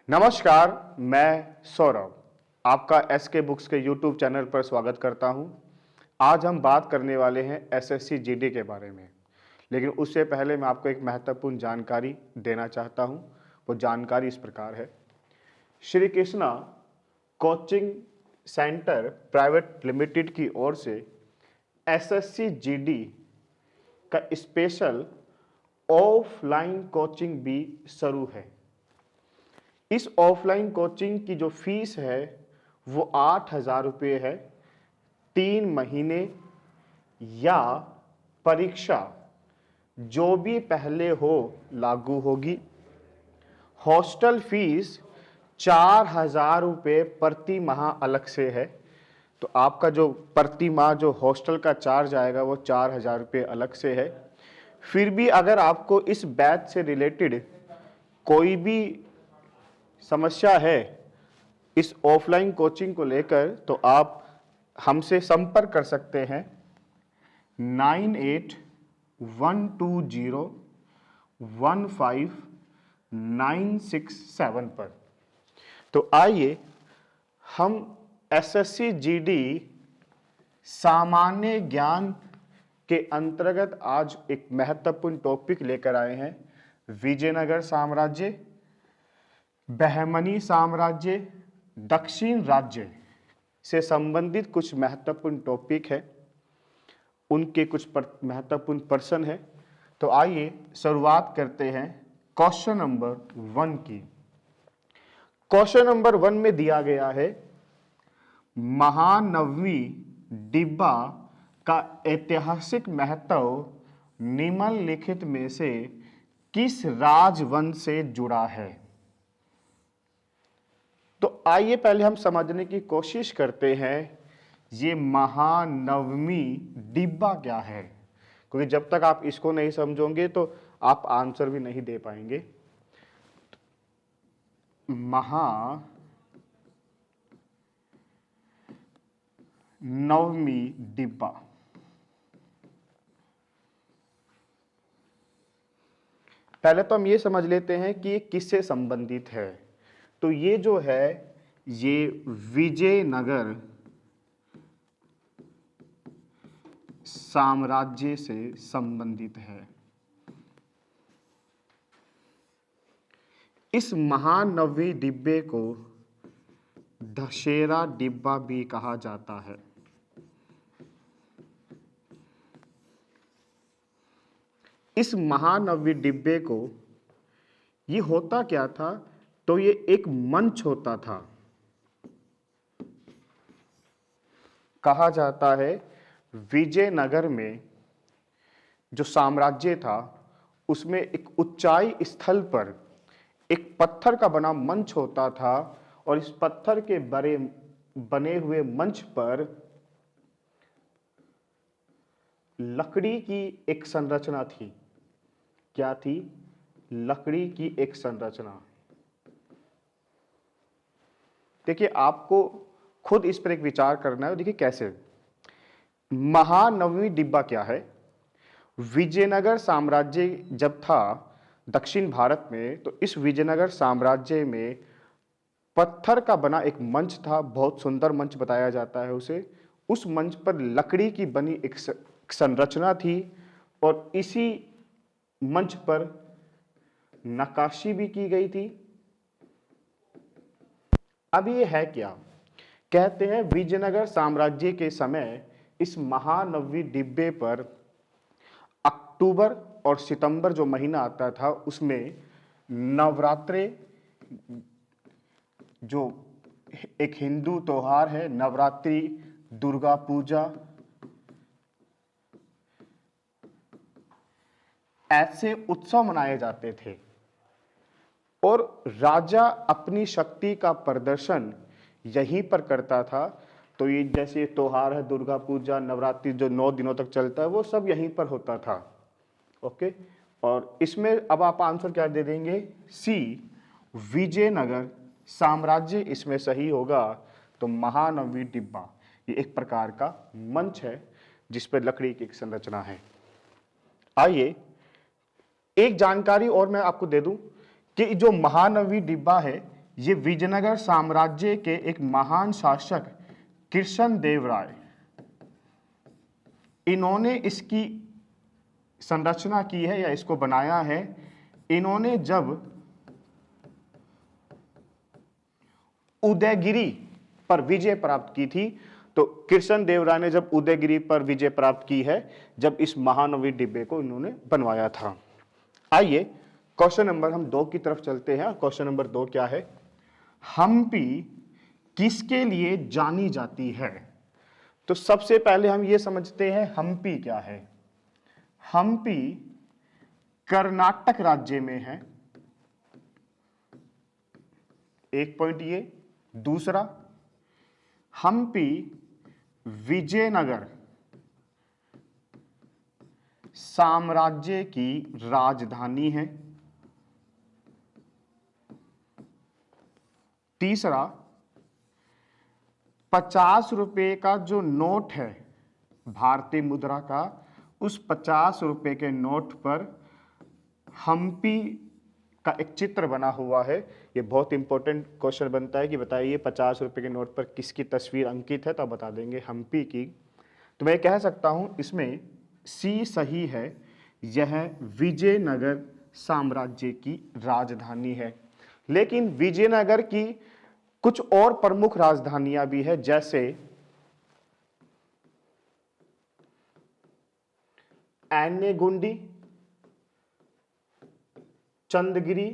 नमस्कार, मैं सौरभ आपका एसके बुक्स के यूट्यूब चैनल पर स्वागत करता हूं। आज हम बात करने वाले हैं एसएससी जीडी के बारे में, लेकिन उससे पहले मैं आपको एक महत्वपूर्ण जानकारी देना चाहता हूं। वो जानकारी इस प्रकार है। Shri Krishna coaching centre private limited की ओर से एसएससी जीडी का स्पेशल ऑफलाइन कोचिंग भी शुरू है। इस ऑफलाइन कोचिंग की जो फीस है वो 8,000 रुपये है। 3 महीने या परीक्षा जो भी पहले हो लागू होगी। हॉस्टल फीस 4,000 रुपये प्रति माह अलग से है। तो आपका जो प्रति माह जो हॉस्टल का चार्ज आएगा वो 4,000 रुपये अलग से है। फिर भी अगर आपको इस बैच से रिलेटेड कोई भी समस्या है इस ऑफलाइन कोचिंग को लेकर, तो आप हमसे संपर्क कर सकते हैं 9812015967 पर। तो आइए हम एसएससी जीडी सामान्य ज्ञान के अंतर्गत आज एक महत्वपूर्ण टॉपिक लेकर आए हैं। विजयनगर साम्राज्य, बहमनी साम्राज्य, दक्षिण राज्य से संबंधित कुछ महत्वपूर्ण टॉपिक है, उनके कुछ महत्वपूर्ण प्रश्न है। तो आइए शुरुआत करते हैं क्वेश्चन नंबर 1 की। क्वेश्चन नंबर 1 में दिया गया है महानवमी डिब्बा का ऐतिहासिक महत्व निम्नलिखित में से किस राजवंश से जुड़ा है। तो आइए पहले हम समझने की कोशिश करते हैं ये महानवमी डिब्बा क्या है, क्योंकि जब तक आप इसको नहीं समझोगे तो आप आंसर भी नहीं दे पाएंगे। महानवमी डिब्बा, पहले तो हम ये समझ लेते हैं कि ये किससे संबंधित है। तो ये जो है ये विजयनगर साम्राज्य से संबंधित है। इस महानवमी डिब्बे को दशहरा डिब्बा भी कहा जाता है। इस महानवमी डिब्बे को ये होता क्या था, तो ये एक मंच होता था। कहा जाता है विजयनगर में जो साम्राज्य था उसमें एक ऊंचाई स्थल पर एक पत्थर का बना मंच होता था, और इस पत्थर के बने हुए मंच पर लकड़ी की एक संरचना थी। क्या थी? लकड़ी की एक संरचना। देखिए, आपको खुद इस पर एक विचार करना है। देखिए कैसे। महानवमी डिब्बा क्या है? विजयनगर साम्राज्य जब था दक्षिण भारत में, तो इस विजयनगर साम्राज्य में पत्थर का बना एक मंच था, बहुत सुंदर मंच बताया जाता है उसे। उस मंच पर लकड़ी की बनी एक संरचना थी, और इसी मंच पर नक्काशी भी की गई थी। अब ये है क्या? कहते हैं विजयनगर साम्राज्य के समय इस महानवमी डिब्बे पर अक्टूबर और सितंबर जो महीना आता था उसमें नवरात्रे, जो एक हिंदू त्योहार है, नवरात्रि, दुर्गा पूजा, ऐसे उत्सव मनाए जाते थे। और राजा अपनी शक्ति का प्रदर्शन यहीं पर करता था। तो ये जैसे त्योहार है दुर्गा पूजा, नवरात्रि जो 9 दिनों तक चलता है, वो सब यहीं पर होता था। ओके। और इसमें अब आप आंसर क्या दे देंगे? सी, विजयनगर साम्राज्य इसमें सही होगा। तो महानवमी डिब्बा ये एक प्रकार का मंच है जिस पर लकड़ी की एक संरचना है। आइए एक जानकारी और मैं आपको दे दूं कि जो महानवमी डिब्बा है ये विजयनगर साम्राज्य के एक महान शासक कृष्ण देव राय, इन्होंने इसकी संरचना की है या इसको बनाया है। इन्होंने जब उदयगिरी पर विजय प्राप्त की थी, तो कृष्ण देव राय ने जब उदयगिरी पर विजय प्राप्त की है, जब इस महानवी डिब्बे को इन्होंने बनवाया था। आइए क्वेश्चन नंबर हम 2 की तरफ चलते हैं। क्वेश्चन नंबर 2 क्या है? हम्पी किसके लिए जानी जाती है? तो सबसे पहले हम ये समझते हैं हम्पी क्या है। हम्पी कर्नाटक राज्य में है, एक पॉइंट ये। दूसरा, हम्पी विजयनगर साम्राज्य की राजधानी है। तीसरा, 50 रुपए का जो नोट है भारतीय मुद्रा का, उस 50 रुपए के नोट पर हम्पी का एक चित्र बना हुआ है। ये बहुत इंपॉर्टेंट क्वेश्चन बनता है कि बताइए 50 रुपए के नोट पर किसकी तस्वीर अंकित है, तो आप बता देंगे हम्पी की। तो मैं कह सकता हूं इसमें सी सही है, यह विजयनगर साम्राज्य की राजधानी है। लेकिन विजयनगर की कुछ और प्रमुख राजधानियां भी है, जैसे एन्नेगुंडी, चंदगिरी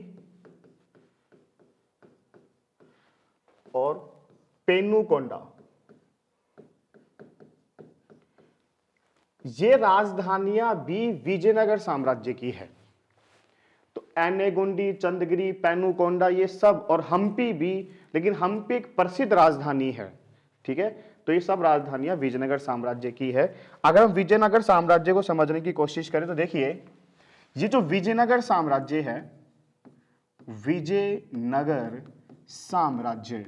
और पेनुकोंडा। ये राजधानियां भी विजयनगर साम्राज्य की है। तो एन्नेगुंडी, चंदगिरी, पेनुकोंडा ये सब, और हम्पी भी, लेकिन हम्पी एक प्रसिद्ध राजधानी है। ठीक है, तो ये सब राजधानियां विजयनगर साम्राज्य की है। अगर हम विजयनगर साम्राज्य को समझने की कोशिश करें तो देखिए, ये जो विजयनगर साम्राज्य है, विजयनगर साम्राज्य,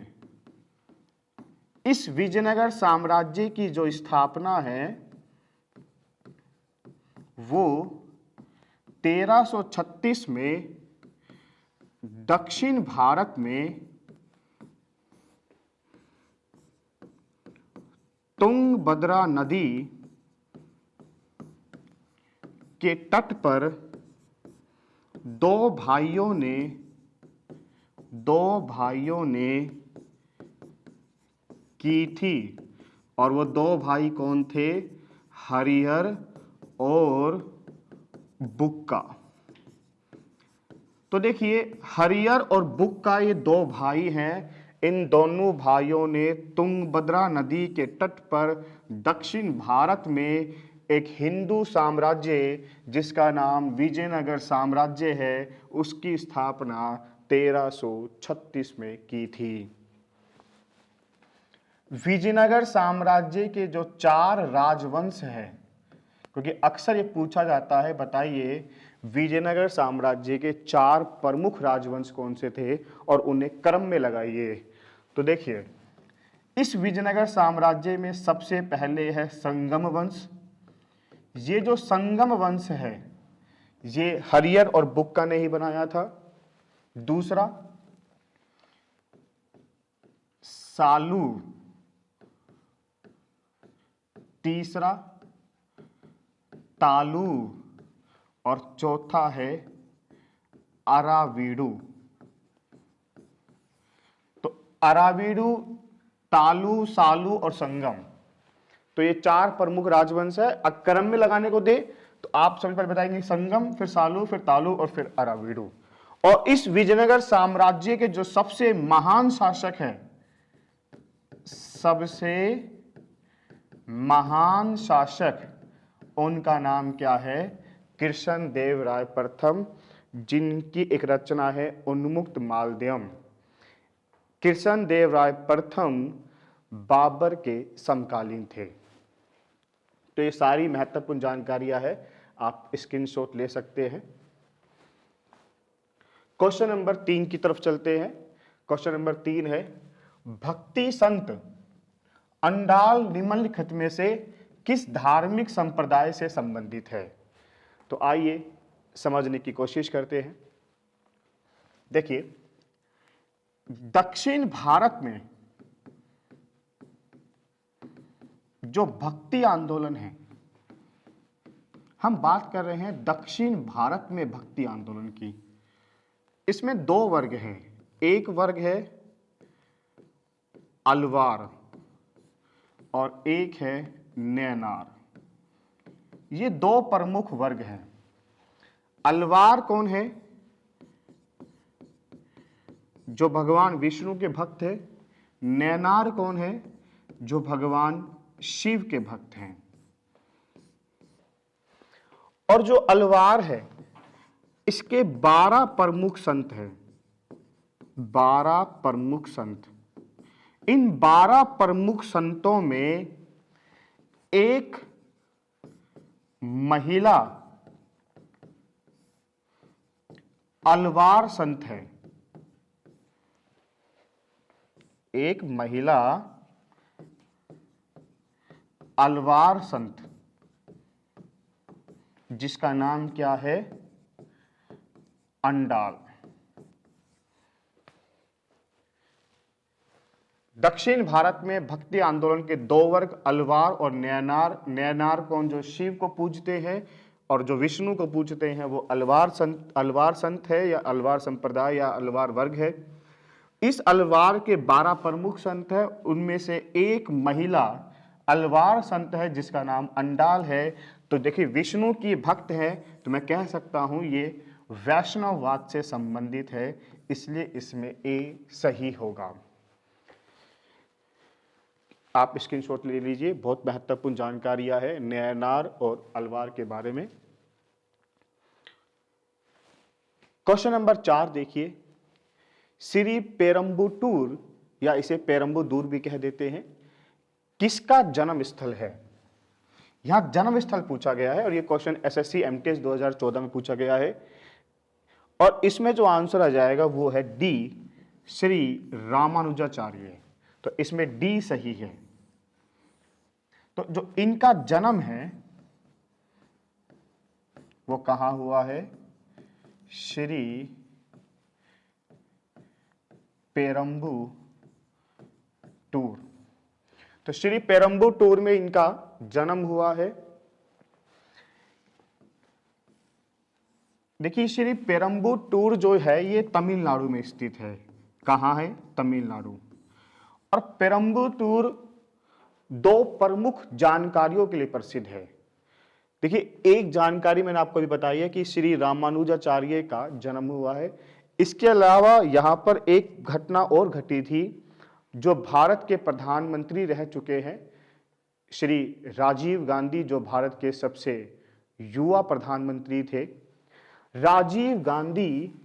इस विजयनगर साम्राज्य की जो स्थापना है वो 1336 में दक्षिण भारत में तुंगभद्रा नदी के तट पर दो भाइयों ने की थी। और वो दो भाई कौन थे? हरिहर और बुक्का। तो देखिए, हरिहर और बुक्का ये दो भाई हैं। इन दोनों भाइयों ने तुंगभद्रा नदी के तट पर दक्षिण भारत में एक हिंदू साम्राज्य जिसका नाम विजयनगर साम्राज्य है, उसकी स्थापना 1336 में की थी। विजयनगर साम्राज्य के जो 4 राजवंश हैं, क्योंकि अक्सर ये पूछा जाता है, बताइए विजयनगर साम्राज्य के 4 प्रमुख राजवंश कौन से थे और उन्हें क्रम में लगाइए। तो देखिए, इस विजयनगर साम्राज्य में सबसे पहले है संगम वंश। ये जो संगम वंश है, ये हरिहर और बुक्का ने ही बनाया था। दूसरा, सालू। तीसरा, तालू। और चौथा है अरावीडू। तो अरावीडू, तालू, सालू और संगम, तो ये 4 प्रमुख राजवंश है। क्रम में लगाने को दे तो आप सबसे पहले बताएंगे संगम, फिर सालू, फिर तालू और फिर अरावीडू। और इस विजयनगर साम्राज्य के जो सबसे महान शासक हैं, सबसे महान शासक, उनका नाम क्या है? कृष्ण देव राय प्रथम, जिनकी एक रचना है उन्मुक्त मालदेयम। कृष्ण देव राय प्रथम बाबर के समकालीन थे। तो ये सारी महत्वपूर्ण जानकारियां हैं, आप स्क्रीनशॉट ले सकते हैं। क्वेश्चन नंबर 3 की तरफ चलते हैं। क्वेश्चन नंबर 3 है, भक्ति संत अंडाल निम्नलिखित में से किस धार्मिक संप्रदाय से संबंधित है? तो आइए समझने की कोशिश करते हैं। देखिए, दक्षिण भारत में जो भक्ति आंदोलन है, हम बात कर रहे हैं दक्षिण भारत में भक्ति आंदोलन की। इसमें दो वर्ग हैं, एक वर्ग है अलवार और एक है नैनार। ये दो प्रमुख वर्ग हैं। अलवार कौन है? जो भगवान विष्णु के भक्त है। नैनार कौन है? जो भगवान शिव के भक्त हैं। और जो अलवार है इसके 12 प्रमुख संत हैं, 12 प्रमुख संत। इन 12 प्रमुख संतों में एक महिला अलवार संत है, एक महिला अलवार संत, जिसका नाम क्या है? अंडाल। दक्षिण भारत में भक्ति आंदोलन के दो वर्ग, अलवार और नैनार। नैनार कौन? जो शिव को पूजते हैं, और जो विष्णु को पूजते हैं वो अलवार संत है, या अलवार संप्रदाय या अलवार वर्ग है। इस अलवार के 12 प्रमुख संत है, उनमें से एक महिला अलवार संत है जिसका नाम अंडाल है। तो देखिए, विष्णु की भक्त है, तो मैं कह सकता हूं ये वैष्णववाद से संबंधित है, इसलिए इसमें ए सही होगा। आप स्क्रीनशॉट ले लीजिए, बहुत महत्वपूर्ण जानकारियां है नैनार और अलवार के बारे में। क्वेश्चन नंबर 4 देखिए, श्री पेरम्बुटूर या इसे पेरम्बुदूर भी कह देते हैं, किसका जन्म स्थल है? यहां जन्म स्थल पूछा गया है और यह क्वेश्चन एसएससी एमटीएस 2014 में पूछा गया है। और इसमें जो आंसर आ जाएगा वो है डी, श्री रामानुजाचार्य। तो इसमें डी सही है। तो जो इनका जन्म है वो कहां हुआ है? श्री पेरम्बुटूर। तो श्री पेरम्बुटूर में इनका जन्म हुआ है। देखिए, श्री पेरम्बुटूर जो है ये तमिलनाडु में स्थित है। कहां है? तमिलनाडु। और पेरम्बुटूर दो प्रमुख जानकारियों के लिए प्रसिद्ध है। देखिए, एक जानकारी मैंने आपको भी बताई है कि श्री रामानुजाचार्य का जन्म हुआ है। इसके अलावा यहां पर एक घटना और घटी थी, जो भारत के प्रधानमंत्री रह चुके हैं श्री राजीव गांधी, जो भारत के सबसे युवा प्रधानमंत्री थे। राजीव गांधी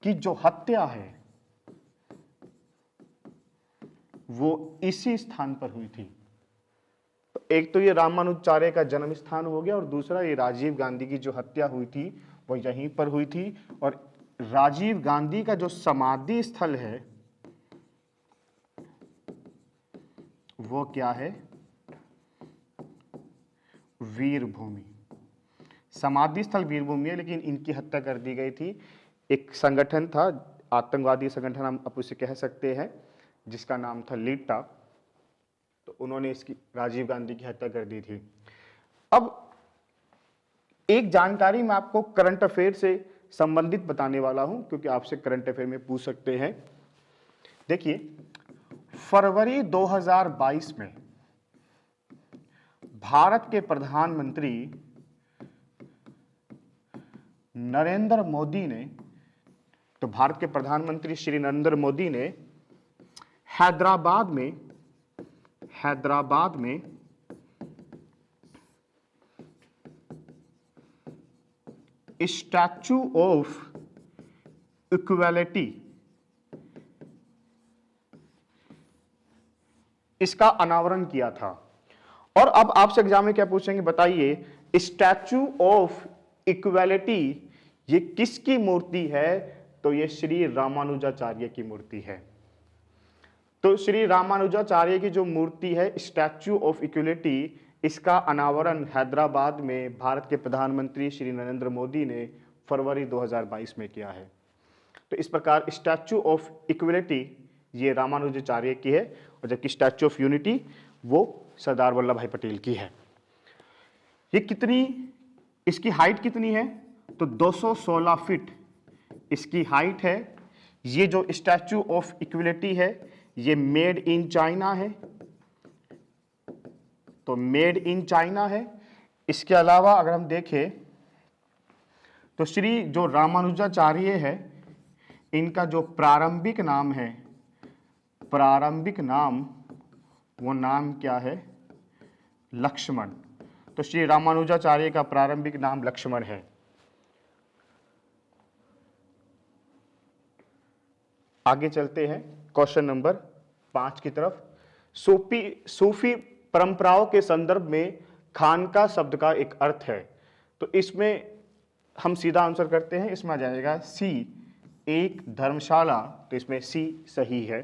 की जो हत्या है वो इसी स्थान पर हुई थी। तो एक तो ये रामानुजाचार्य का जन्म स्थान हो गया, और दूसरा ये राजीव गांधी की जो हत्या हुई थी वो यहीं पर हुई थी। और राजीव गांधी का जो समाधि स्थल है वो क्या है? वीरभूमि। समाधि स्थल वीरभूमि है, लेकिन इनकी हत्या कर दी गई थी। एक संगठन था, आतंकवादी संगठन हम उसे कह सकते हैं, जिसका नाम था लीटा। तो उन्होंने इसकी राजीव गांधी की हत्या कर दी थी। अब एक जानकारी मैं आपको करंट अफेयर से संबंधित बताने वाला हूं, क्योंकि आपसे करंट अफेयर में पूछ सकते हैं। देखिए, फरवरी 2022 में भारत के प्रधानमंत्री नरेंद्र मोदी ने, तो भारत के प्रधानमंत्री श्री नरेंद्र मोदी ने हैदराबाद में स्टैच्यू ऑफ इक्वालिटी इसका अनावरण किया था। और अब आपसे एग्जाम में क्या पूछेंगे, बताइए, स्टैच्यू ऑफ इक्वालिटी ये किसकी मूर्ति है? तो ये श्री रामानुजाचार्य की मूर्ति है। तो श्री रामानुजाचार्य की जो मूर्ति है, स्टैच्यू ऑफ इक्वालिटी, इसका अनावरण हैदराबाद में भारत के प्रधानमंत्री श्री नरेंद्र मोदी ने फरवरी 2022 में किया है। तो इस प्रकार स्टैचू ऑफ इक्वलिटी ये रामानुजाचार्य की है और जबकि स्टैचू ऑफ यूनिटी वो सरदार वल्लभ भाई पटेल की है। ये कितनी, इसकी हाइट कितनी है? तो 216 फीट इसकी हाइट है। ये जो स्टैचू ऑफ इक्वलिटी है ये मेड इन चाइना है, तो मेड इन चाइना है। इसके अलावा अगर हम देखें तो श्री जो रामानुजाचार्य है इनका जो प्रारंभिक नाम है, प्रारंभिक नाम वो नाम क्या है? लक्ष्मण। तो श्री रामानुजाचार्य का प्रारंभिक नाम लक्ष्मण है। आगे चलते हैं क्वेश्चन नंबर 5 की तरफ। सूफी परंपराओं के संदर्भ में खानका शब्द का एक अर्थ है। तो इसमें हम सीधा आंसर करते हैं, इसमें आ जाएगा सी, एक धर्मशाला। तो इसमें सी सही है।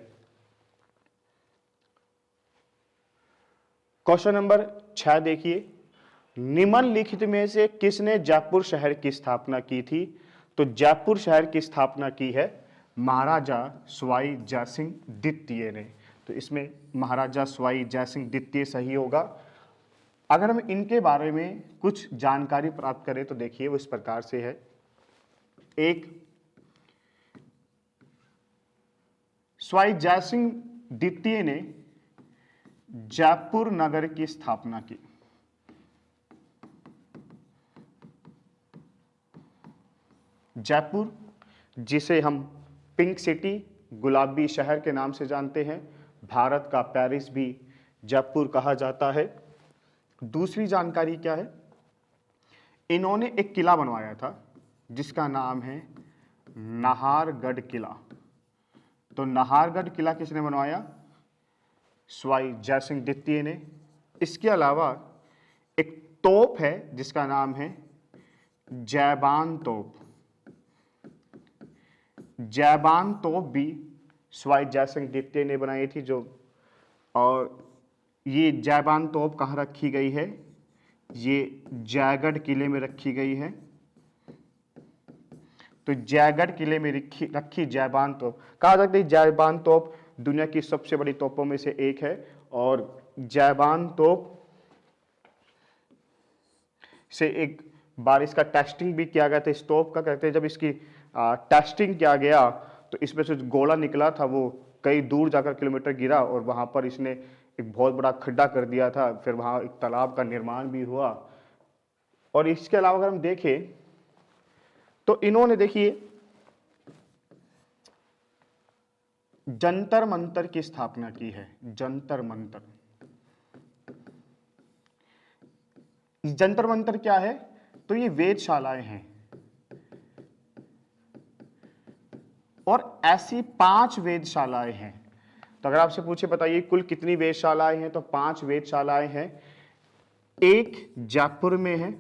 क्वेश्चन नंबर 6 देखिए, निम्नलिखित में से किसने जयपुर शहर की स्थापना की थी? तो जयपुर शहर की स्थापना की है महाराजा सवाई जयसिंह द्वितीय ने। तो इसमें महाराजा सवाई जयसिंह द्वितीय सही होगा। अगर हम इनके बारे में कुछ जानकारी प्राप्त करें तो देखिए वो इस प्रकार से है। एक, सवाई जयसिंह द्वितीय ने जयपुर नगर की स्थापना की। जयपुर जिसे हम पिंक सिटी, गुलाबी शहर के नाम से जानते हैं, भारत का पेरिस भी जयपुर कहा जाता है। दूसरी जानकारी क्या है? इन्होंने एक किला बनवाया था जिसका नाम है नाहरगढ़ किला। तो नाहरगढ़ किला किसने बनवाया? सवाई जयसिंह द्वितीय ने। इसके अलावा एक तोप है जिसका नाम है जैबान तोप। जैबान तोप भी सवाई जयसिंह द्वितीय ने बनाई थी। जो और ये जैबान तोप कहाँ रखी गई है? ये जयगढ़ किले में रखी गई है। तो जयगढ़ किले में रखी जैबान तोप, कहा जाता है जैबान तोप दुनिया की सबसे बड़ी तोपों में से एक है। और जैबान तोप से एक बार इसका टेस्टिंग भी किया गया था। इस तोप का कहते हैं जब इसकी टेस्टिंग किया गया तो इसमें से गोला निकला था वो कई दूर जाकर किलोमीटर गिरा और वहां पर इसने एक बहुत बड़ा खड्डा कर दिया था। फिर वहां एक तालाब का निर्माण भी हुआ। और इसके अलावा अगर हम देखें तो इन्होंने देखिए जंतर मंतर की स्थापना की है। जंतर मंतर, जंतर मंतर क्या है? तो ये वेधशालाएं हैं और ऐसी 5 वेधशालाएं हैं। तो अगर आपसे पूछे बताइए कुल कितनी वेधशालाएं हैं, तो 5 वेधशालाएं हैं। एक जयपुर में है।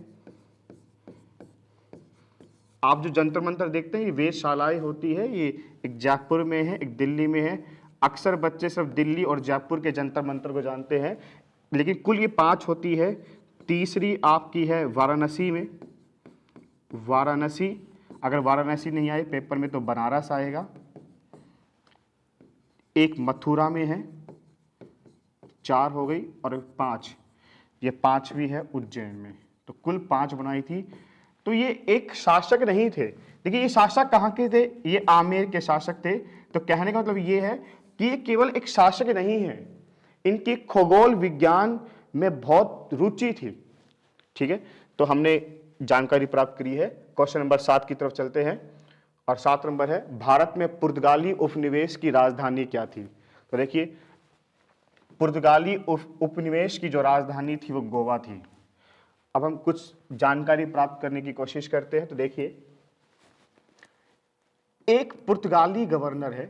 आप जो जंतर मंतर देखते हैं ये वेधशालाएं होती है, ये एक जयपुर में है, एक दिल्ली में है। अक्सर बच्चे सिर्फ दिल्ली और जयपुर के जंतर मंतर को जानते हैं, लेकिन कुल ये 5 होती है। तीसरी आपकी है वाराणसी में। वाराणसी, अगर वाराणसी नहीं आए पेपर में तो बनारस आएगा। एक मथुरा में है, 4 हो गई, और 5 ये 5वीं है उज्जैन में। तो कुल 5 बनाई थी। तो ये एक शासक नहीं थे। देखिए ये शासक कहाँ के थे? ये आमेर के शासक थे। तो कहने का मतलब ये है कि ये केवल एक शासक नहीं है, इनकी खगोल विज्ञान में बहुत रुचि थी। ठीक है, तो हमने जानकारी प्राप्त करी है। क्वेश्चन नंबर 7 की तरफ चलते हैं और 7 नंबर है, भारत में पुर्तगाली उपनिवेश की राजधानी क्या थी? तो देखिए पुर्तगाली उपनिवेश की जो राजधानी थी वो गोवा थी। अब हम कुछ जानकारी प्राप्त करने की कोशिश करते हैं। तो देखिए एक पुर्तगाली गवर्नर है,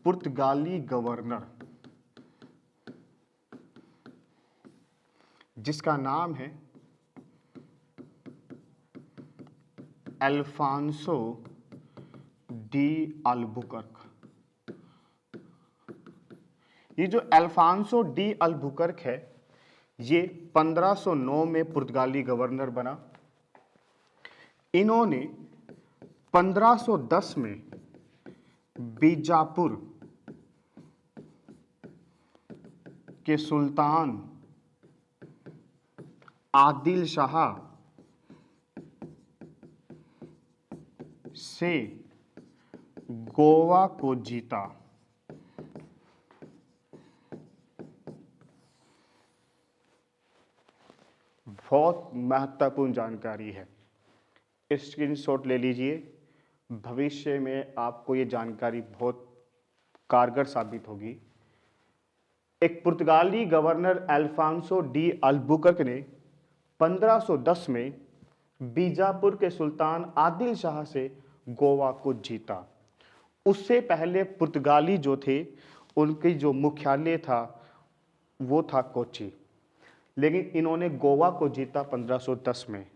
पुर्तगाली गवर्नर जिसका नाम है अल्फांसो डी अल्बुकर्क। ये जो अल्फांसो डी अल्बुकर्क है ये 1509 में पुर्तगाली गवर्नर बना। इन्होंने 1510 में बीजापुर के सुल्तान आदिल शाह से गोवा को जीता। बहुत महत्वपूर्ण जानकारी है, स्क्रीनशॉट ले लीजिए। भविष्य में आपको ये जानकारी बहुत कारगर साबित होगी। एक पुर्तगाली गवर्नर अल्फांसो डी अल्बुकर्क ने 1510 में बीजापुर के सुल्तान आदिल शाह से गोवा को जीता। उससे पहले पुर्तगाली जो थे उनकी जो मुख्यालय था वो था कोची, लेकिन इन्होंने गोवा को जीता 1510 में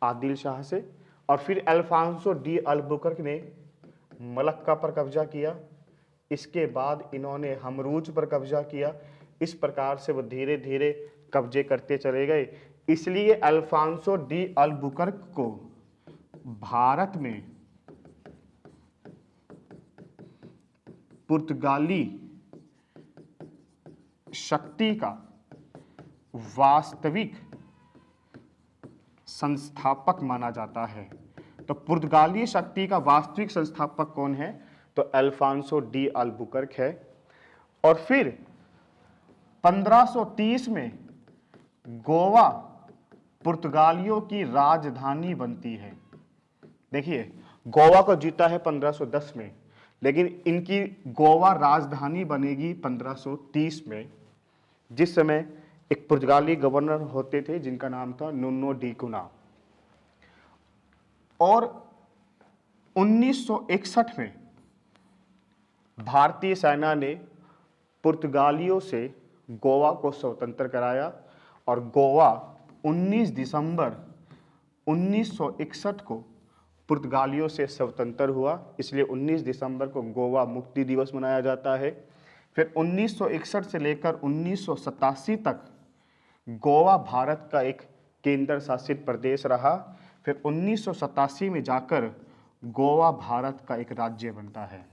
आदिल शाह से। और फिर अल्फांसो डी अल्बुकर्क ने मलक्का पर कब्जा किया। इसके बाद इन्होंने हमरूज पर कब्जा किया। इस प्रकार से वो धीरे धीरे कब्जे करते चले गए। इसलिए अल्फांसो डी अल्बुकर्क को भारत में पुर्तगाली शक्ति का वास्तविक संस्थापक माना जाता है। तो पुर्तगाली शक्ति का वास्तविक संस्थापक कौन है? तो अल्फांसो डी अल्बुकर्क है। और फिर 1530 में गोवा पुर्तगालियों की राजधानी बनती है। देखिए, गोवा को जीता है 1510 में, लेकिन इनकी गोवा राजधानी बनेगी 1530 में, जिस समय एक पुर्तगाली गवर्नर होते थे जिनका नाम था नुनो डी कुना। और 1961 में भारतीय सेना ने पुर्तगालियों से गोवा को स्वतंत्र कराया और गोवा 19 दिसंबर 1961 को पुर्तगालियों से स्वतंत्र हुआ। इसलिए 19 दिसंबर को गोवा मुक्ति दिवस मनाया जाता है। फिर 1961 से लेकर 1987 तक गोवा भारत का एक केंद्र शासित प्रदेश रहा। फिर 1987 में जाकर गोवा भारत का एक राज्य बनता है।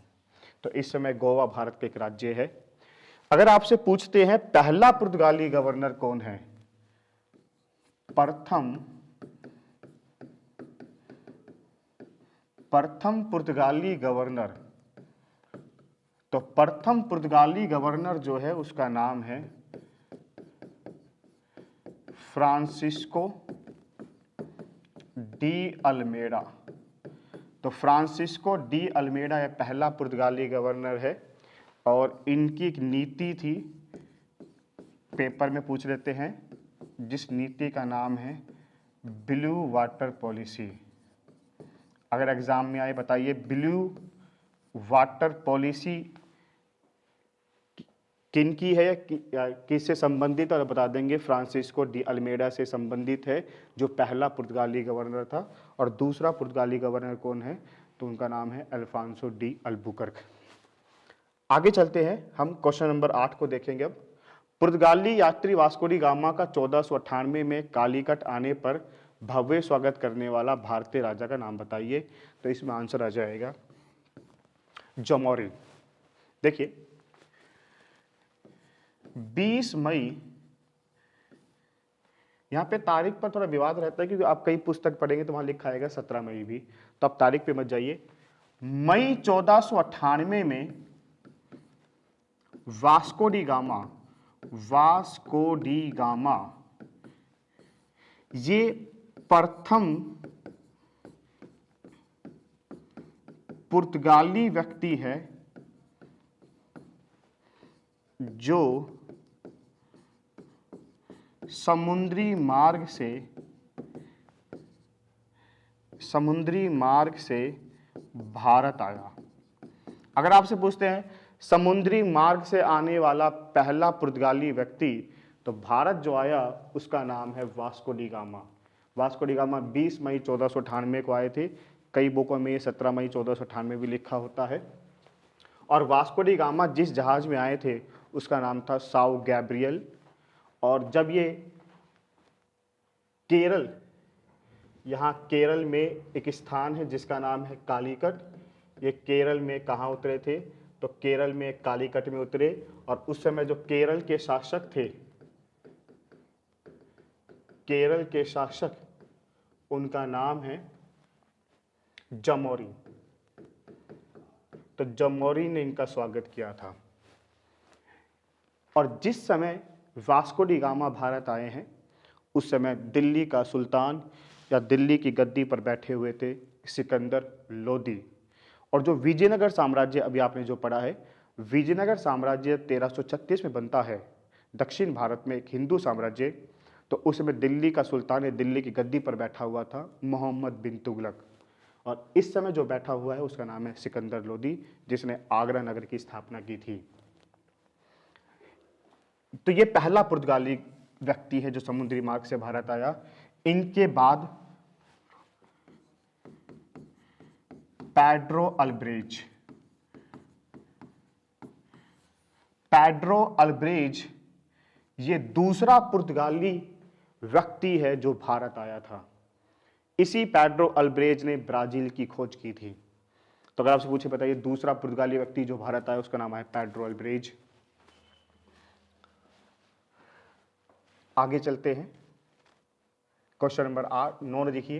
तो इस समय गोवा भारत का एक राज्य है। अगर आपसे पूछते हैं पहला पुर्तगाली गवर्नर कौन है, प्रथम पुर्तगाली गवर्नर, तो प्रथम पुर्तगाली गवर्नर जो है उसका नाम है फ्रांसिस्को डी अल्मेडा। तो फ्रांसिस्को डी अल्मेडा यह पहला पुर्तगाली गवर्नर है। और इनकी एक नीति थी, पेपर में पूछ लेते हैं, जिस नीति का नाम है ब्लू वाटर पॉलिसी। अगर एग्जाम में आए बताइए ब्लू वाटर पॉलिसी किनकी है, किससे संबंधित, और बता देंगे फ्रांसिस्को डी अल्मेडा से संबंधित है, जो पहला पुर्तगाली गवर्नर था। और दूसरा पुर्तगाली गवर्नर कौन है, तो उनका नाम है अल्फांसो डी अल्बुकर्क। आगे चलते हैं, हम क्वेश्चन नंबर 8 को देखेंगे। अब पुर्तगाली यात्री वास्को डी गामा का 1498 में कालीकट आने पर भव्य स्वागत करने वाला भारतीय राजा का नाम बताइए। तो इसमें आंसर आ जाएगा जमोरिन। देखिए 20 मई, यहाँ पे तारीख पर थोड़ा विवाद रहता है क्योंकि आप कई पुस्तक पढ़ेंगे तो वहां लिखा आएगा 17 मई भी, तो आप तारीख पे मत जाइए। मई 1498 में वास्को डी गामा ये प्रथम पुर्तगाली व्यक्ति है जो समुद्री मार्ग से भारत आया। अगर आपसे पूछते हैं समुद्री मार्ग से आने वाला पहला पुर्तगाली व्यक्ति, तो भारत जो आया उसका नाम है Vasco D gamma. Vasco D gamma 20 मई 1498 को आए थे। कई बुकों में 17 मई 1498 भी लिखा होता है। और वास्को डी गामा जिस जहाज में आए थे उसका नाम था साउ गैब्रियल। और जब ये केरल, यहाँ केरल में एक स्थान है जिसका नाम है कालीकट, ये केरल में कहाँ उतरे थे, तो केरल में कालीकट में उतरे। और उस समय जो केरल के शासक थे, केरल के शासक, उनका नाम है जमोरी। तो जमोरी ने इनका स्वागत किया था। और जिस समय वास्को डी गामा भारत आए हैं, उस समय दिल्ली का सुल्तान या दिल्ली की गद्दी पर बैठे हुए थे सिकंदर लोदी। और जो विजयनगर साम्राज्य अभी आपने जो पढ़ा है, विजयनगर साम्राज्य 1336 में बनता है, दक्षिण भारत में एक हिंदू साम्राज्य। तो उस समय दिल्ली का सुल्तान दिल्ली की गद्दी पर बैठा हुआ था मोहम्मद बिन तुगलक, और इस समय जो बैठा हुआ है उसका नाम है सिकंदर लोदी, जिसने आगरा नगर की स्थापना की थी। तो ये पहला पुर्तगाली व्यक्ति है जो समुद्री मार्ग से भारत आया। इनके बाद पेड्रो अल्ब्रेज। पेड्रो अल्ब्रेज ये दूसरा पुर्तगाली व्यक्ति है जो भारत आया था। इसी पेड्रो अल्ब्रेज ने ब्राजील की खोज की थी। तो अगर आपसे पूछे बताइए दूसरा पुर्तगाली व्यक्ति जो भारत आया उसका नाम है पेड्रो अल्ब्रेज। आगे चलते हैं, क्वेश्चन नंबर 9 देखिए,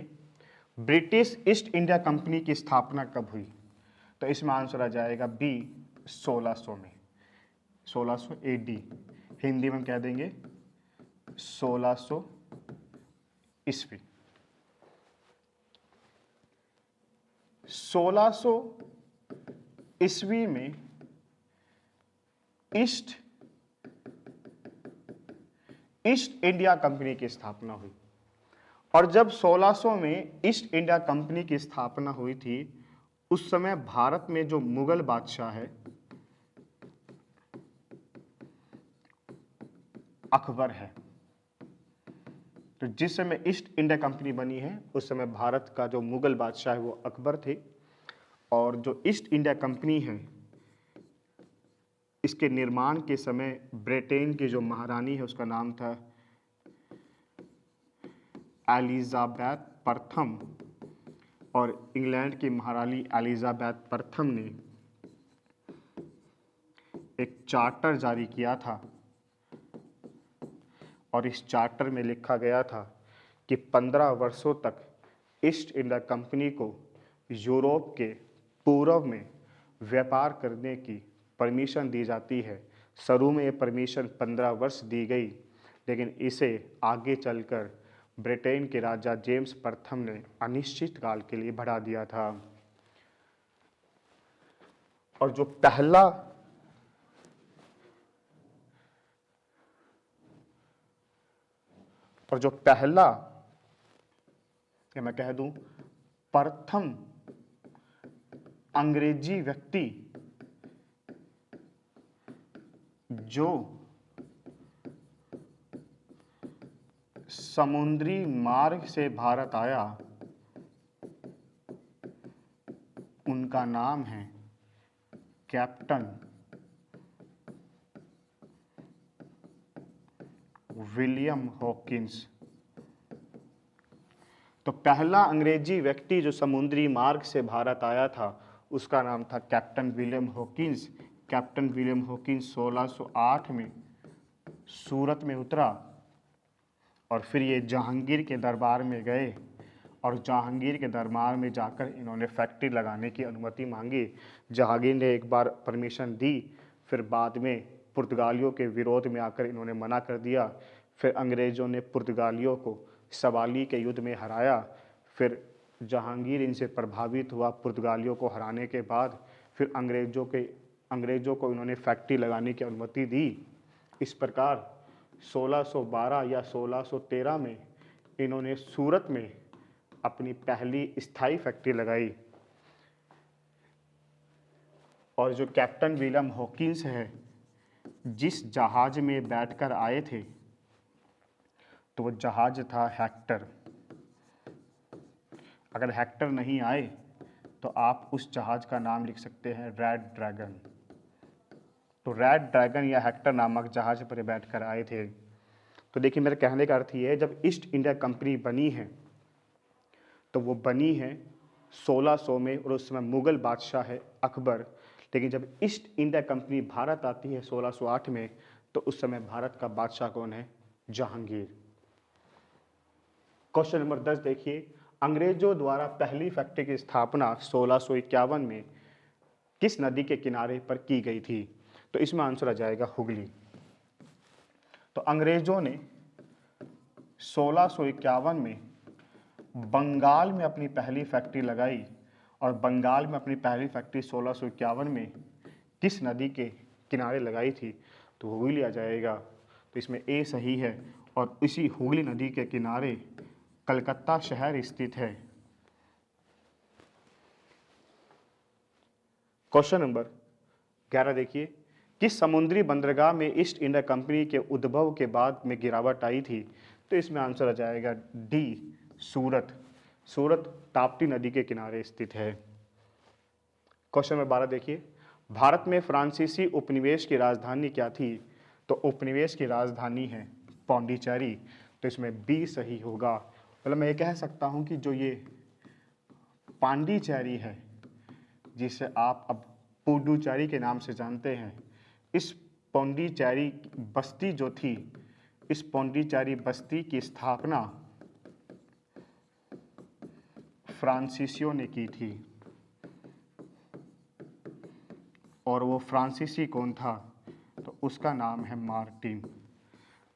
ब्रिटिश ईस्ट इंडिया कंपनी की स्थापना कब हुई? तो इसमें आंसर आ जाएगा बी 1600 में, 1600 AD। हिंदी में हम कह देंगे 1600 ईस्वी। 1600 ईस्वी में ईस्ट इंडिया कंपनी की स्थापना हुई। और जब 1600 में ईस्ट इंडिया कंपनी की स्थापना हुई थी, उस समय भारत में जो मुगल बादशाह है अकबर है। तो जिस समय ईस्ट इंडिया कंपनी बनी है उस समय भारत का जो मुगल बादशाह है वो अकबर थे। और जो ईस्ट इंडिया कंपनी है, इसके निर्माण के समय ब्रिटेन की जो महारानी है उसका नाम था एलिजाबेथ प्रथम, और इंग्लैंड की महारानी एलिजाबेथ प्रथम ने एक चार्टर जारी किया था। और इस चार्टर में लिखा गया था कि 15 वर्षों तक ईस्ट इंडिया कंपनी को यूरोप के पूर्व में व्यापार करने की परमिशन दी जाती है। शुरू में ये परमिशन 15 वर्ष दी गई, लेकिन इसे आगे चलकर ब्रिटेन के राजा जेम्स प्रथम ने अनिश्चित काल के लिए बढ़ा दिया था। और जो पहला या मैं कह दूं प्रथम अंग्रेजी व्यक्ति जो समुद्री मार्ग से भारत आया, उनका नाम है कैप्टन विलियम हॉकिंस। तो पहला अंग्रेजी व्यक्ति जो समुद्री मार्ग से भारत आया था उसका नाम था captain William Hawkins. Captain William Hawkins 1608 में सूरत में उतरा और फिर ये जहांगीर के दरबार में गए, और जहांगीर के दरबार में जाकर इन्होंने फैक्ट्री लगाने की अनुमति मांगी। जहांगीर ने एक बार परमिशन दी, फिर बाद में पुर्तगालियों के विरोध में आकर इन्होंने मना कर दिया। फिर अंग्रेज़ों ने पुर्तगालियों को सवाली के युद्ध में हराया। फिर जहांगीर इनसे प्रभावित हुआ। पुर्तगालियों को हराने के बाद फिर अंग्रेज़ों को इन्होंने फैक्ट्री लगाने की अनुमति दी। इस प्रकार 1612 या 1613 में इन्होंने सूरत में अपनी पहली स्थायी फैक्ट्री लगाई। और जो कैप्टन विलियम हॉकिंस है, जिस जहाज में बैठकर आए थे तो वो जहाज था हेक्टर। अगर हेक्टर नहीं आए तो आप उस जहाज का नाम लिख सकते हैं रेड ड्रैगन। तो रेड ड्रैगन या हेक्टर नामक जहाज पर बैठकर आए थे। तो देखिए मेरे कहने का अर्थ ये है, जब ईस्ट इंडिया कंपनी बनी है तो वो बनी है 1600 में, और उस समय मुगल बादशाह है अकबर। लेकिन जब ईस्ट इंडिया कंपनी भारत आती है 1608 में, तो उस समय भारत का बादशाह कौन है? जहांगीर। क्वेश्चन नंबर 10 देखिए, अंग्रेजों द्वारा पहली फैक्ट्री की स्थापना 1651 में किस नदी के किनारे पर की गई थी? तो इसमें आंसर आ जाएगा हुगली। तो अंग्रेजों ने 1651 में बंगाल में अपनी पहली फैक्ट्री लगाई, और बंगाल में अपनी पहली फैक्ट्री 1651 में किस नदी के किनारे लगाई थी? तो हुगली आ जाएगा। तो इसमें ए सही है, और इसी हुगली नदी के किनारे कलकत्ता शहर स्थित है। क्वेश्चन नंबर 11 देखिए, किस समुद्री बंदरगाह में ईस्ट इंडिया कंपनी के उद्भव के बाद में गिरावट आई थी? तो इसमें आंसर आ जाएगा डी, सूरत। सूरत ताप्ती नदी के किनारे स्थित है। क्वेश्चन नंबर 12 देखिए, भारत में फ्रांसीसी उपनिवेश की राजधानी क्या थी? तो उपनिवेश की राजधानी है पौंडीचेरी। तो इसमें बी सही होगा। मतलब मैं ये कह सकता हूँ कि जो ये पांडिचेरी है, जिसे आप अब पुडुचेरी के नाम से जानते हैं, इस पौंडीचेरी बस्ती जो थी, इस पौंडीचेरी बस्ती की स्थापना फ्रांसीसियों ने की थी। और वो फ्रांसीसी कौन था? तो उसका नाम है मार्टिन।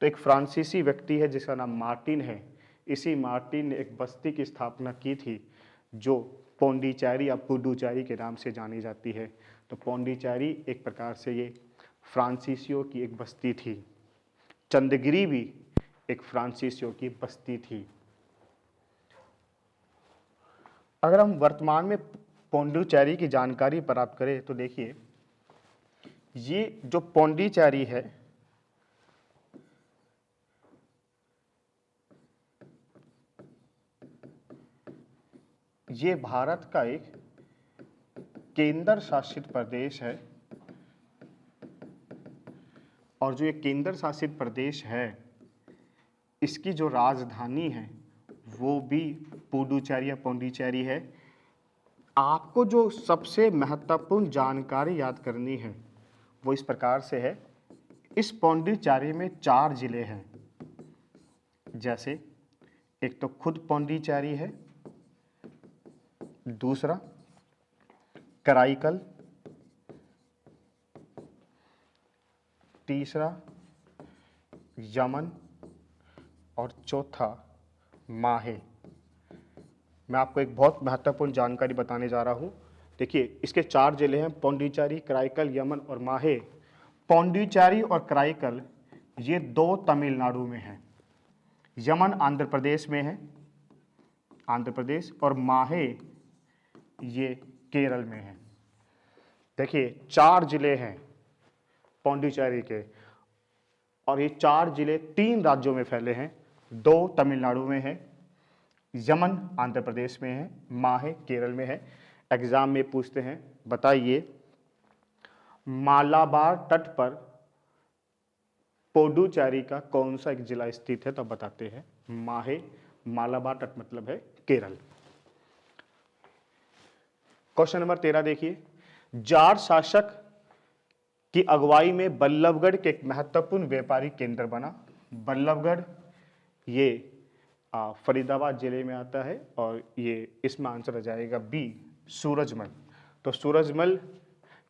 तो एक फ्रांसीसी व्यक्ति है जिसका नाम मार्टिन है। इसी मार्टिन ने एक बस्ती की स्थापना की थी जो पौंडीचेरी या पुडुचेरी के नाम से जानी जाती है। तो पौंडीचेरी एक प्रकार से ये फ्रांसीसियों की एक बस्ती थी। चंदगिरी भी एक फ्रांसीसियों की बस्ती थी। अगर हम वर्तमान में पौंडीचेरी की जानकारी प्राप्त करें तो देखिए, ये जो पौंडीचेरी है, ये भारत का एक केंद्र शासित प्रदेश है। और जो ये केंद्र शासित प्रदेश है, इसकी जो राजधानी है वो भी पुडुचेरी या पौंडीचेरी है। आपको जो सबसे महत्वपूर्ण जानकारी याद करनी है वो इस प्रकार से है, इस पौंडीचेरी में 4 जिले हैं। जैसे एक तो खुद पौंडीचेरी है, दूसरा कराईकल, तीसरा यमन, और चौथा माहे। मैं आपको एक बहुत महत्वपूर्ण जानकारी बताने जा रहा हूँ। देखिए, इसके 4 जिले हैं, पौंडीचेरी, कराईकल, यमन और माहे। पौंडीचेरी और कराईकल ये 2 तमिलनाडु में हैं। यमन आंध्र प्रदेश में है, आंध्र प्रदेश, और माहे ये केरल में है। देखिए 4 जिले हैं पौंडीचेरी के, और ये 4 जिले 3 राज्यों में फैले हैं। 2 तमिलनाडु में है, यमन आंध्र प्रदेश में है, माहे केरल में है। एग्जाम में पूछते हैं, बताइए मालाबार तट पर पुडुचेरी का कौन सा एक जिला स्थित है? तो बताते हैं माहे। मालाबार तट मतलब है केरल। क्वेश्चन नंबर 13 देखिए, जाट शासक की अगुवाई में बल्लभगढ़ के एक महत्वपूर्ण व्यापारिक केंद्र बना। बल्लभगढ़ ये फरीदाबाद जिले में आता है, और ये इसमें आंसर आ जाएगा बी, सूरजमल। तो सूरजमल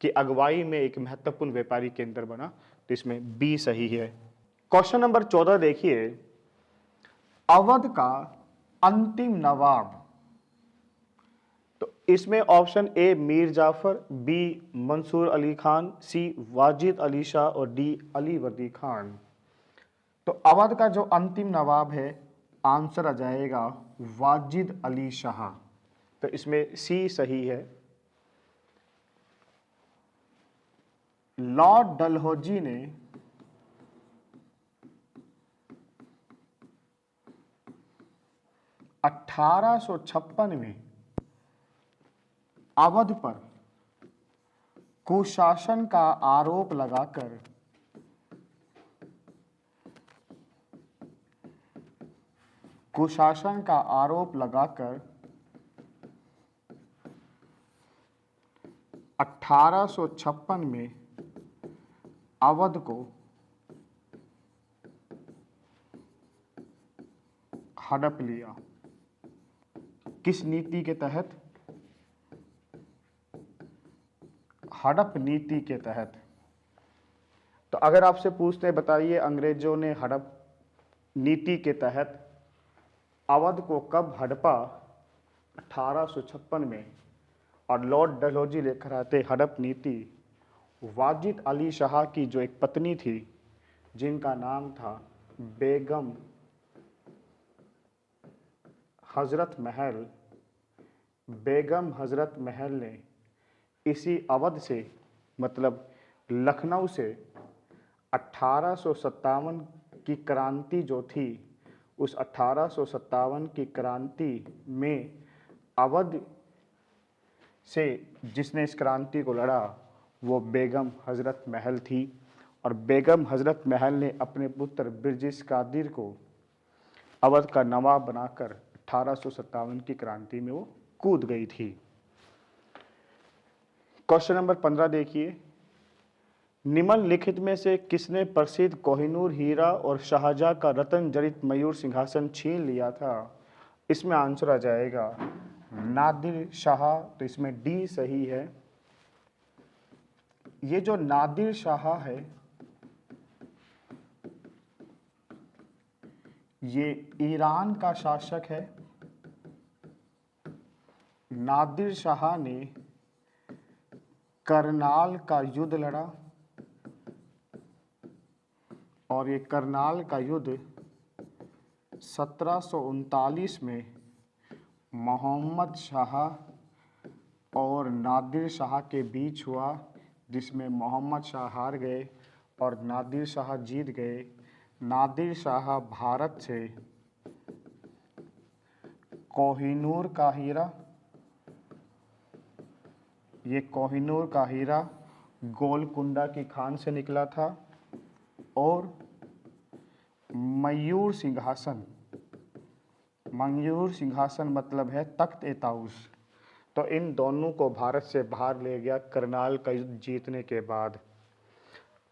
की अगुवाई में एक महत्वपूर्ण व्यापारिक केंद्र बना, तो इसमें बी सही है। क्वेश्चन नंबर 14 देखिए, अवध का अंतिम नवाब। तो इसमें option A Mir Jafar, B Mansur Ali Khan, C Wajid Ali Shah और डी अली वर्दी खान। तो अवध का जो अंतिम नवाब है, आंसर आ जाएगा वाजिद अली शाह। तो इसमें सी सही है। लॉर्ड डलहौजी ने 1856 में अवध पर कुशासन का आरोप लगाकर कुशासन का आरोप लगाकर 1856 में अवध को हड़प लिया। किस नीति के तहत? हड़प नीति के तहत। तो अगर आपसे पूछते हैं बताइए अंग्रेजों ने हड़प नीति के तहत अवध को कब हड़पा? 1856 में। और लॉर्ड डलहौजी लेकर आते हड़प नीति वाजिद अली शाह की जो एक पत्नी थी जिनका नाम था बेगम हजरत महल। बेगम हजरत महल ने इसी अवध से मतलब लखनऊ से 1857 की क्रांति जो थी उस 1857 की क्रांति में अवध से जिसने इस क्रांति को लड़ा वो बेगम हजरत महल थी। और बेगम हजरत महल ने अपने पुत्र बिरजिस कादिर को अवध का नवाब बनाकर 1857 की क्रांति में वो कूद गई थी। क्वेश्चन नंबर 15 देखिए, निम्नलिखित में से किसने प्रसिद्ध कोहिनूर हीरा और शाहजहां का रत्न जड़ित मयूर सिंहासन छीन लिया था? इसमें आंसर आ जाएगा नादिर शाह। तो इसमें डी सही है। ये जो नादिर शाह है ये ईरान का शासक है। नादिर शाह ने करनाल का युद्ध लड़ा और ये करनाल का युद्ध 1739 में मोहम्मद शाह और नादिर शाह के बीच हुआ, जिसमें मोहम्मद शाह हार गए और नादिर शाह जीत गए। नादिर शाह भारत से कोहिनूर का हीरा, ये कोहिनूर का हीरा गोलकुंडा की खान से निकला था और मयूर सिंहासन, मयूर सिंहासन मतलब है तख्त ए ताऊस, तो इन दोनों को भारत से बाहर ले गया करनाल का युद्ध जीतने के बाद।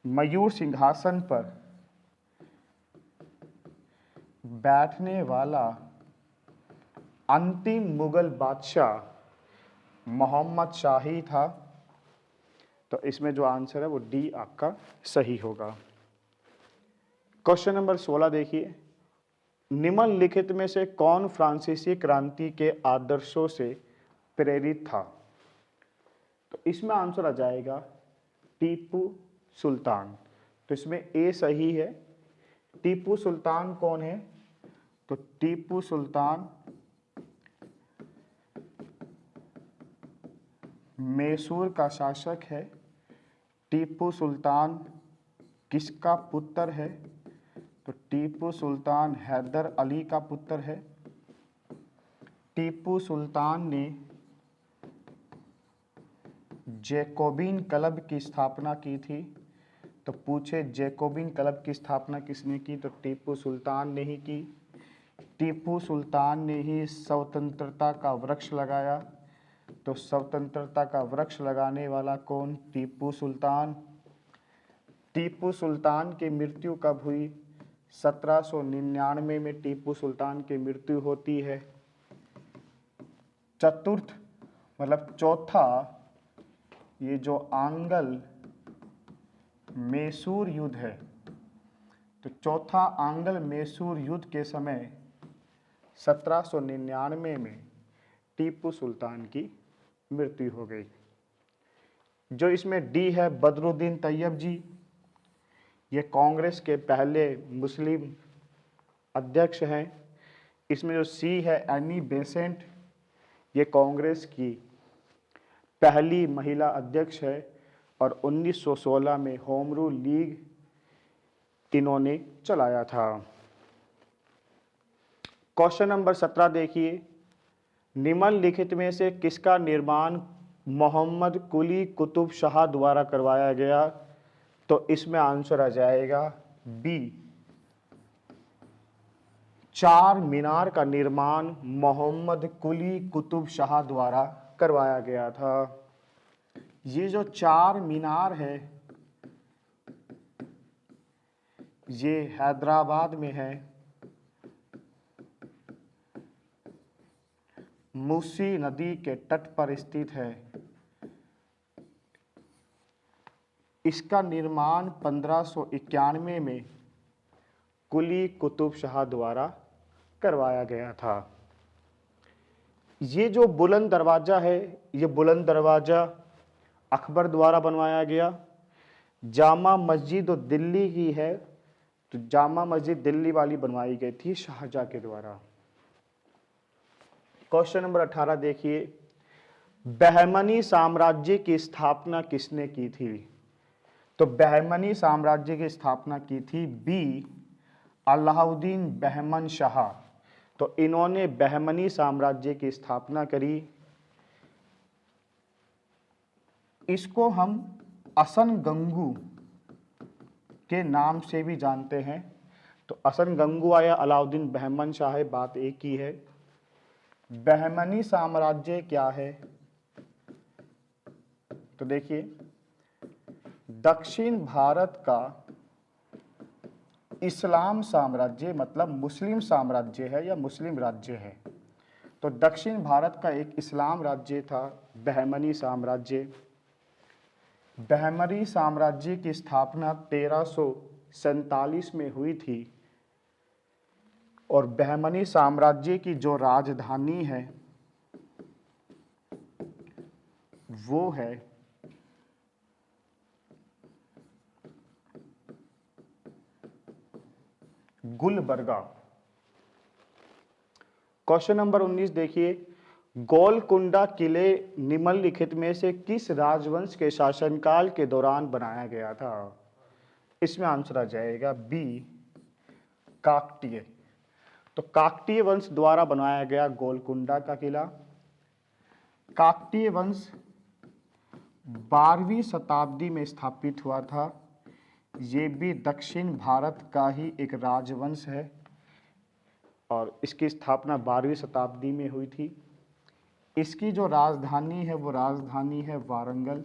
मयूर सिंहासन पर बैठने वाला अंतिम मुगल बादशाह मोहम्मद शाही था। तो इसमें जो आंसर है वो डी आपका सही होगा। क्वेश्चन नंबर 16 देखिए, निम्नलिखित में से कौन फ्रांसीसी क्रांति के आदर्शों से प्रेरित था? तो इसमें आंसर आ जाएगा टीपू सुल्तान। तो इसमें ए सही है। टीपू सुल्तान कौन है? तो टीपू सुल्तान मैसूर का शासक है। टीपू सुल्तान किसका पुत्र है? तो टीपू सुल्तान हैदर अली का पुत्र है। टीपू सुल्तान ने जैकोबिन क्लब की स्थापना की थी। तो पूछे जैकोबिन क्लब की स्थापना किसने की? तो टीपू सुल्तान ने ही की। टीपू सुल्तान ने ही स्वतंत्रता का वृक्ष लगाया। तो स्वतंत्रता का वृक्ष लगाने वाला कौन? टीपू सुल्तान। टीपू सुल्तान की मृत्यु कब हुई? 1799 में टीपू सुल्तान की मृत्यु होती है। चतुर्थ मतलब चौथा ये जो आंगल मैसूर युद्ध है, तो चौथा आंगल मैसूर युद्ध के समय 1799 में टीपू सुल्तान की मृत्यु हो गई। जो इसमें डी है बदरुद्दीन तैयब जी, ये कांग्रेस के पहले मुस्लिम अध्यक्ष हैं। इसमें जो सी है एनी बेसेंट, ये कांग्रेस की पहली महिला अध्यक्ष है और 1916 में होम रूल लीग इन्होंने चलाया था। क्वेश्चन नंबर 17 देखिए, निम्नलिखित में से किसका निर्माण मोहम्मद कुली कुतुब शाह द्वारा करवाया गया? तो इसमें आंसर आ जाएगा बी चार मीनार का निर्माण मोहम्मद कुली कुतुब शाह द्वारा करवाया गया था। ये जो चार मीनार है ये हैदराबाद में है, मूसी नदी के तट पर स्थित है। इसका निर्माण 1591 में कुली कुतुब शाह द्वारा करवाया गया था। ये जो बुलंद दरवाज़ा है, ये बुलंद दरवाज़ा अकबर द्वारा बनवाया गया। जामा मस्जिद दिल्ली की है, तो जामा मस्जिद दिल्ली वाली बनवाई गई थी शाहजहां के द्वारा। क्वेश्चन नंबर 18 देखिए, बहमनी साम्राज्य की स्थापना किसने की थी? तो बहमनी साम्राज्य की स्थापना की थी बी अलाउद्दीन बहमन शाह। तो इन्होंने बहमनी साम्राज्य की स्थापना करी। इसको हम असन गंगू के नाम से भी जानते हैं। तो असन गंगू आया, अलाउद्दीन बहमन शाह है, बात एक ही है। बहमनी साम्राज्य क्या है? तो देखिए, दक्षिण भारत का इस्लाम साम्राज्य मतलब मुस्लिम साम्राज्य है या मुस्लिम राज्य है। तो दक्षिण भारत का एक इस्लाम राज्य था बहमनी साम्राज्य। बहमनी साम्राज्य की स्थापना 1347 में हुई थी और बहमनी साम्राज्य की जो राजधानी है वो है गुलबर्गा। क्वेश्चन नंबर 19 देखिए, गोलकुंडा किले निम्नलिखित में से किस राजवंश के शासनकाल के दौरान बनाया गया था? इसमें आंसर आ जाएगा बी काकतीय। तो काकतीय वंश द्वारा बनाया गया गोलकुंडा का किला। काकतीय वंश 12वीं शताब्दी में स्थापित हुआ था। ये भी दक्षिण भारत का ही एक राजवंश है और इसकी स्थापना 12वीं शताब्दी में हुई थी। इसकी जो राजधानी है वो राजधानी है वारंगल।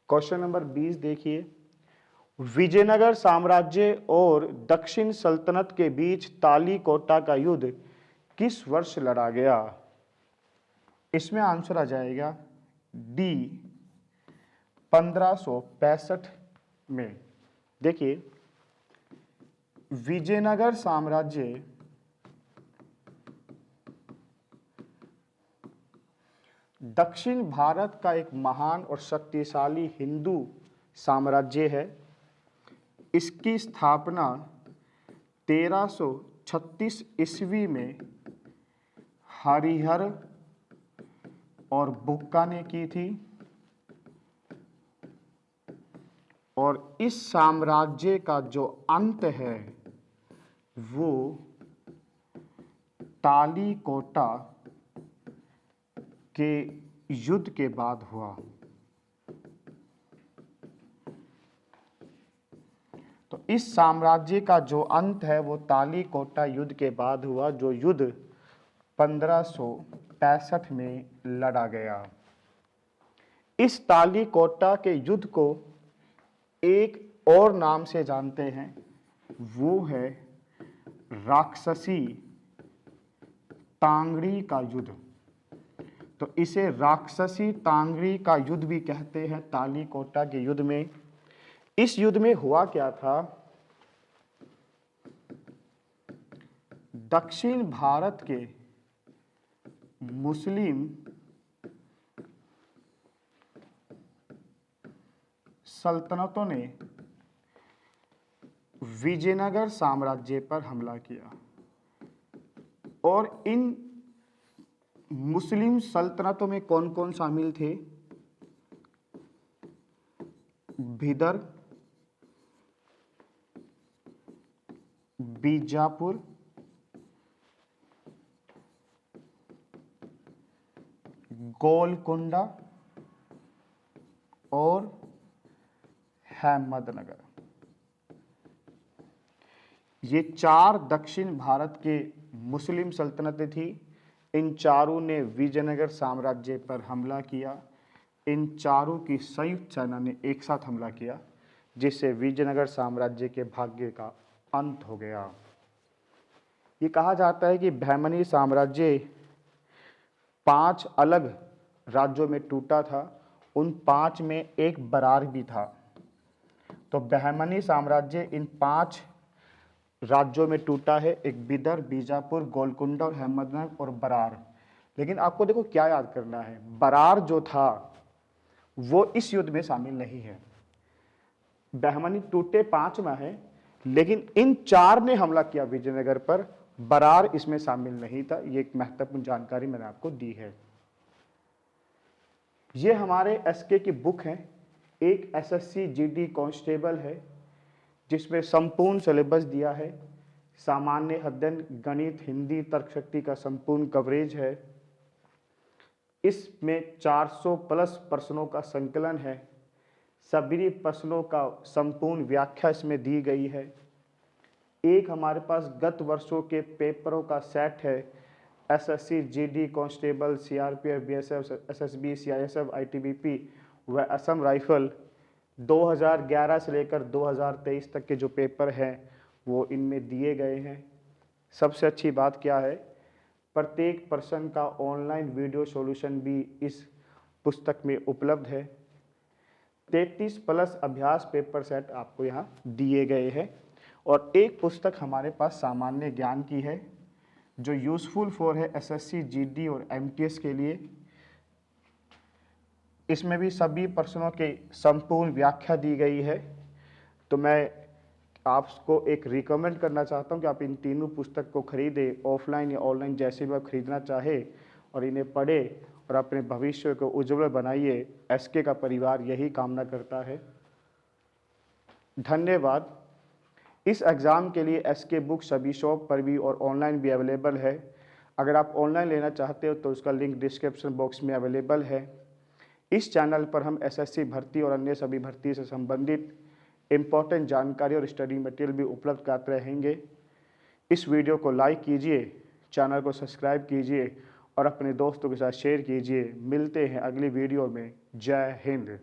क्वेश्चन नंबर 20 देखिए, विजयनगर साम्राज्य और दक्षिण सल्तनत के बीच तालीकोटा का युद्ध किस वर्ष लड़ा गया? इसमें आंसर आ जाएगा डी 1565 में। देखिए, विजयनगर साम्राज्य दक्षिण भारत का एक महान और शक्तिशाली हिंदू साम्राज्य है। इसकी स्थापना 1336 ईस्वी में हरिहर और बुक्का ने की थी और इस साम्राज्य का जो अंत है वो तालीकोटा के युद्ध के बाद हुआ। तो इस साम्राज्य का जो अंत है वो तालीकोटा युद्ध के बाद हुआ, जो युद्ध 1565 में लड़ा गया। इस तालीकोटा के युद्ध को एक और नाम से जानते हैं, वो है राक्षसी तांगड़ी का युद्ध। तो इसे राक्षसी तांगड़ी का युद्ध भी कहते हैं। तालीकोटा के युद्ध में, इस युद्ध में हुआ क्या था? दक्षिण भारत के मुस्लिम सल्तनतों ने विजयनगर साम्राज्य पर हमला किया और इन मुस्लिम सल्तनतों में कौन कौन शामिल थे? बिदर, बीजापुर, गोलकुंडा और अहमदनगर। ये 4 दक्षिण भारत के मुस्लिम सल्तनतें थी। इन चारों ने विजयनगर साम्राज्य पर हमला किया। इन चारों की संयुक्त सेना ने एक साथ हमला किया, जिससे विजयनगर साम्राज्य के भाग्य का अंत हो गया। ये कहा जाता है कि बहमनी साम्राज्य 5 अलग राज्यों में टूटा था। उन 5 में एक बरार भी था। तो बहमनी साम्राज्य इन 5 राज्यों में टूटा है, एक बिदर, बीजापुर, गोलकुंडा और अहमदनगर और बरार। लेकिन आपको देखो क्या याद करना है, बरार जो था वो इस युद्ध में शामिल नहीं है। बहमनी टूटे 5 में है, लेकिन इन 4 ने हमला किया विजयनगर पर, बरार इसमें शामिल नहीं था। ये एक महत्वपूर्ण जानकारी मैंने आपको दी है। ये हमारे एसके की बुक है, एक एसएससी जीडी कांस्टेबल है, जिसमें संपूर्ण सिलेबस दिया है। सामान्य अध्ययन, गणित, हिंदी, तर्कशक्ति का संपूर्ण कवरेज है। इसमें 400 प्लस प्रश्नों का संकलन है। सभी प्रश्नों का संपूर्ण व्याख्या इसमें दी गई है। एक हमारे पास गत वर्षों के पेपरों का सेट है, SSC GD constable, CRPF, BSF, SSB, CISF, ITBP व असम राइफल 2011 से लेकर 2023 तक के जो पेपर हैं वो इनमें दिए गए हैं। सबसे अच्छी बात क्या है, प्रत्येक प्रश्न का ऑनलाइन वीडियो सॉल्यूशन भी इस पुस्तक में उपलब्ध है। 33 प्लस अभ्यास पेपर सेट आपको यहाँ दिए गए हैं। और एक पुस्तक हमारे पास सामान्य ज्ञान की है, जो यूज़फुल फॉर है एसएससी, जीडी और एमटीएस के लिए। इसमें भी सभी प्रश्नों के संपूर्ण व्याख्या दी गई है। तो मैं आपको एक रिकमेंड करना चाहता हूं कि आप इन तीनों पुस्तक को खरीदें, ऑफलाइन या ऑनलाइन, जैसे भी आप खरीदना चाहे, और इन्हें पढ़ें और अपने भविष्य को उज्जवल बनाइए। एसके का परिवार यही कामना करता है। धन्यवाद। इस एग्ज़ाम के लिए एसके बुक सभी शॉप पर भी और ऑनलाइन भी अवेलेबल है। अगर आप ऑनलाइन लेना चाहते हो तो उसका लिंक डिस्क्रिप्शन बॉक्स में अवेलेबल है। इस चैनल पर हम एसएससी भर्ती और अन्य सभी भर्ती से संबंधित इम्पोर्टेंट जानकारी और स्टडी मटेरियल भी उपलब्ध कराते रहेंगे। इस वीडियो को लाइक कीजिए, चैनल को सब्सक्राइब कीजिए और अपने दोस्तों के साथ शेयर कीजिए। मिलते हैं अगली वीडियो में। जय हिंद।